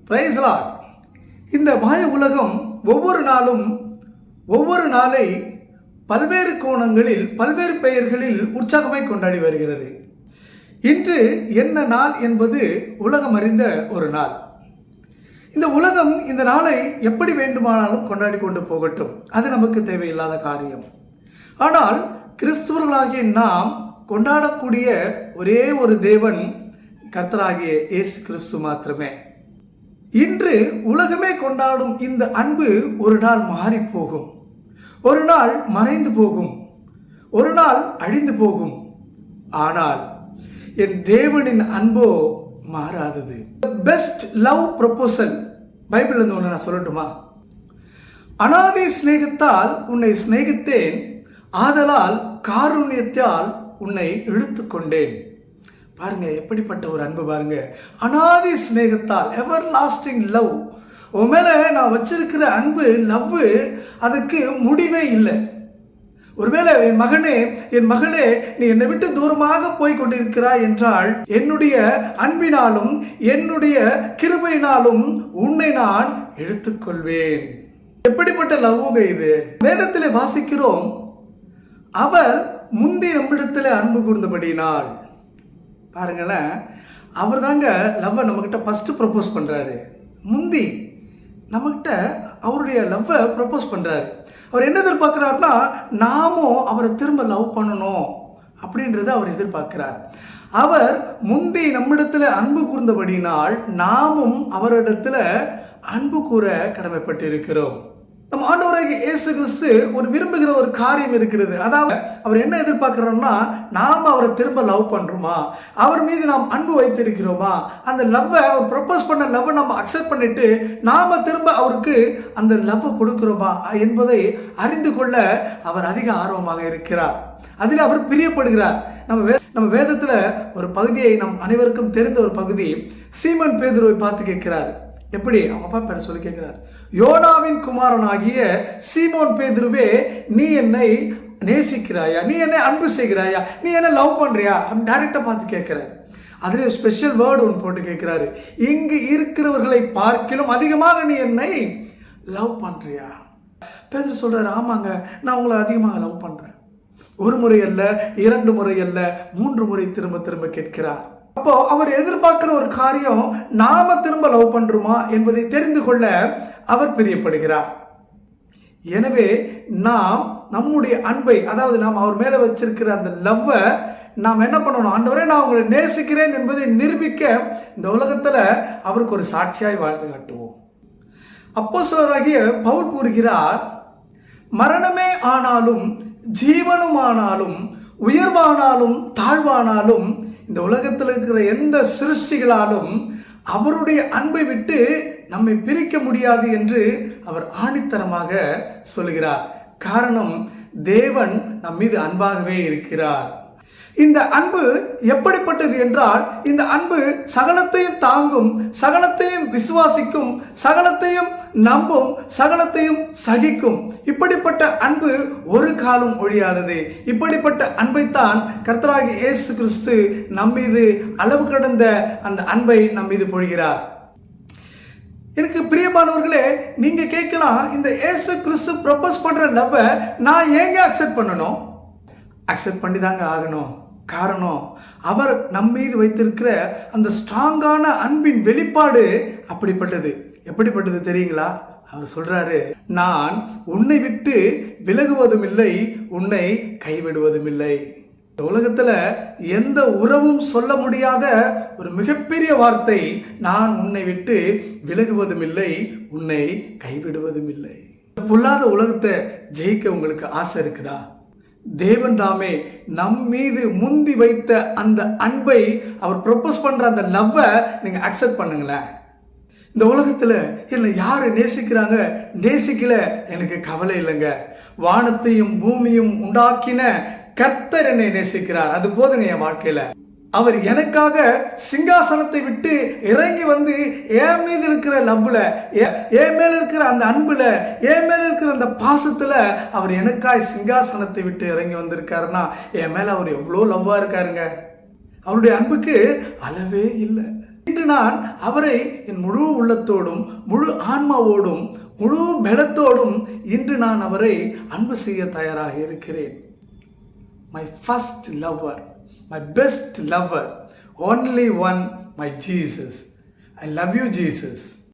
Price Lord. இந்த மாய உலகம் ஒவ்வொரு நாளை பல்வேறு கோணங்களில் பல்வேறு பெயர்களில் உற்சாகமாய் கொண்டாடி வருகிறது. இன்று என்ன நாள் என்பது உலகம் அறிந்த ஒரு நாள். இந்த உலகம் இந்த நாளை எப்படி வேண்டுமானாலும் கொண்டாடி கொண்டு போகட்டும், அது நமக்கு தேவையில்லாத காரியம். ஆனால் கிறிஸ்துவர்களாகிய நாம் கொண்டாடக்கூடிய ஒரே ஒரு தேவன் கர்த்தராகிய இயேசு கிறிஸ்து மாத்திரமே. இன்று உலகமே கொண்டாடும் இந்த அன்பு ஒரு நாள் மாறி போகும், ஒரு நாள் மறைந்து போகும், ஒரு நாள் அழிந்து போகும். ஆனால் என் தேவனின் அன்போ மாறாதது. பெஸ்ட் லவ் ப்ரொபோசல் பைபிள் இருந்து ஒன்று நான் சொல்லட்டுமா? அநாதி சிநேகத்தால் உன்னை சிநேகித்தேன், ஆதலால் காருண்யத்தால் உன்னை இழுத்து கொண்டேன். பாருங்க, எப்படிப்பட்ட ஒரு அன்பு பாருங்க. அநாதி சிநேகத்தால், எவர் லாஸ்டிங் லவ். உன் மேல நான் வச்சிருக்கிற அன்பு, லவ், அதுக்கு முடிவே இல்லை. ஒருவேளை என் மகனே, என் மகளே, நீ என்னை விட்டு தூரமாக போய் கொண்டிருக்கிறாய் என்றால், என்னுடைய அன்பினாலும் என்னுடைய கிருபையினாலும் உன்னை நான் எடுத்துக்கொள்வேன். எப்படிப்பட்ட லவ்வுங்க இது! வேதத்தில் வாசிக்கிறோம், அவர் முந்தி நம்மிடத்தில் அன்பு கூர்ந்தபடியினால். பாருங்களேன், அவர் தாங்க லவ்வை நம்மகிட்ட ஃபர்ஸ்ட் ப்ரப்போஸ் பண்றாரு. முந்தி நம்மகிட்ட அவருடைய லவ்வை ப்ரப்போஸ் பண்றாரு. அவர் என்ன எதிர்பார்க்கிறாருன்னா, நாமும் அவரை திரும்ப லவ் பண்ணணும் அப்படின்றத அவர் எதிர்பார்க்கிறார். அவர் முந்தி நம்மிடத்துல அன்பு கூர்ந்தபடினால் நாமும் அவரிடத்துல அன்பு கூற கடமைப்பட்டு இருக்கிறோம். நம்ம ஆண்டவராகிய இயேசு கிறிஸ்து ஒரு விரும்புகிற ஒரு காரியம் இருக்கிறது. அதாவது அவர் என்ன எதிர்பார்க்கிறோம்னா, நாம் அவரை திரும்ப லவ் பண்றோமா, அவர் மீது நாம் அன்பு வைத்திருக்கிறோமா, அந்த லவ்வை, அவர் ப்ரப்போஸ் பண்ண லவ்வை நம்ம அக்செப்ட் பண்ணிட்டு நாம திரும்ப அவருக்கு அந்த லவ்வை கொடுக்கிறோமா என்பதை அறிந்து கொள்ள அவர் அதிக ஆர்வமாக இருக்கிறார். அதில் அவர் பிரியப்படுகிறார். நம்ம வேதத்துல ஒரு பகுதியை நம் அனைவருக்கும் தெரிந்த ஒரு பகுதி, சீமோன் பேதுருவை பார்த்து கேட்கிறார். எப்படி? அவங்க அப்பா பேரை சொல்லி கேட்கிறார். யோனாவின் குமாரனாகிய சீமோன் பேதுருவே, நீ என்னை நேசிக்கிறாயா, நீ என்னை அன்பு செய்கிறாயா, நீ என்ன லவ் பண்றியா அப்படின்னு டைரக்டா பார்த்து கேட்கிறார். அதுல ஸ்பெஷல் வேர்டு ஒன்று போட்டு கேட்கிறாரு, இங்கு இருக்கிறவர்களை பார்க்கிலும் அதிகமாக நீ என்னை லவ் பண்றியா? பேதுரு சொல்றாரு, ஆமாங்க, நான் உங்களை அதிகமாக லவ் பண்றேன். ஒரு முறை அல்ல, 2 முறை அல்ல, 3 முறை திரும்ப திரும்ப கேட்கிறார். அப்போ அவர் எதிர்பார்க்கிற ஒரு காரியம், நாம திரும்ப லவ் பண்றோமா என்பதை தெரிந்து கொள்ள அவர் பிரியப்படுகிறார். எனவே நாம் நம்முடைய அன்பை, அதாவது நாம் அவர் மேல வச்சிருக்கிற அந்த லவ்வை நாம் என்ன பண்ணணும்? ஆண்டவரே, நான் உங்களை நேசிக்கிறேன் என்பதை நிரூபிக்க இந்த உலகத்துல அவருக்கு ஒரு சாட்சியாய் வாழ்ந்து காட்டுவோம். அப்போஸ்தலராகிய பவுல் கூறுகிறார், மரணமே ஆனாலும் ஜீவனுமானாலும் உயர்வானாலும் தாழ்வானாலும் இந்த உலகத்தில் இருக்கிற எந்த சிருஷ்டிகளாலும் அவருடைய அன்பை விட்டு நம்மை பிரிக்க முடியாது என்று அவர் ஆணித்தரமாக சொல்கிறார். காரணம், தேவன் நம் மீது அன்பாகவே இருக்கிறார். இந்த அன்பு எப்படிப்பட்டது என்றால், இந்த அன்பு சகலத்தையும் தாங்கும், சகலத்தையும் விசுவாசிக்கும், சகலத்தையும் நம்பும், சகலத்தையும் சகிக்கும். இப்படிப்பட்ட அன்பு ஒரு காலம் ஒழியாதது. இப்படிப்பட்ட அன்பைத்தான் கர்த்தராகிய இயேசு கிறிஸ்து நம்மீது அளவு கடந்த அந்த அன்பை நம்மீது பொழிகிறார். எனக்கு பிரியமானவர்களே, நீங்க கேட்கலாம், இந்த இயேசு கிறிஸ்து ப்ரப்போஸ் பண்ற லவ்வை நான் ஏங்க அக்செப்ட் பண்ணணும்? அக்செப்ட் பண்ணி தாங்க ஆகணும். காரணம், அவர் நம்மீது வைத்திருக்கிற அந்த ஸ்ட்ராங்கான அன்பின் வெளிப்பாடு அப்படிப்பட்டது. எப்படிப்பட்டது தெரியுங்களா? அவர் சொல்றாரு, நான் உன்னை விட்டு விலகுவதும் இல்லை, உன்னை கைவிடுவதும் இல்லை. இந்த உலகத்துல எந்த உறவும் சொல்ல முடியாத ஒரு மிகப்பெரிய வார்த்தை, நான் உன்னை விட்டு விலகுவதும் இல்லை, உன்னை கைவிடுவதும் இல்லை. பொல்லாத உலகத்தை ஜெயிக்க உங்களுக்கு ஆசை இருக்குதா? தேவன் தாமே நம் மீது முந்தி வைத்த அந்த அன்பை, அவர் ப்ரப்போஸ் பண்ற அந்த லவ்வை நீங்க அக்செப்ட் பண்ணுங்களேன். இந்த உலகத்துல என்னை யாரு நேசிக்கிறாங்க, நேசிக்கல, எனக்கு கவலை இல்லைங்க. வானத்தையும் பூமியும் உண்டாக்கின கர்த்தர் என்னை நேசிக்கிறார், அது போதுங்க என் வாழ்க்கையில. அவர் எனக்காக சிங்காசனத்தை விட்டு இறங்கி வந்து என் மீது இருக்கிற லவ்ல, என் மேல இருக்கிற அந்த அன்புல, என் மேல இருக்கிற அந்த பாசத்துல அவர் எனக்காய் சிங்காசனத்தை விட்டு இறங்கி வந்திருக்காருன்னா என் மேல அவர் எவ்வளோ லவ்வா இருக்காருங்க. அவருடைய அன்புக்கு அளவே இல்லை. இன்று நான் அவரை என் முழு உள்ளத்தோடும் முழு ஆன்மாவோடும் முழு பலத்தோடும் இன்று நான் அவரை அன்பு செய்ய தயாராக இருக்கிறேன். My first lover, my best lover, only one, my Jesus. I love you, Jesus.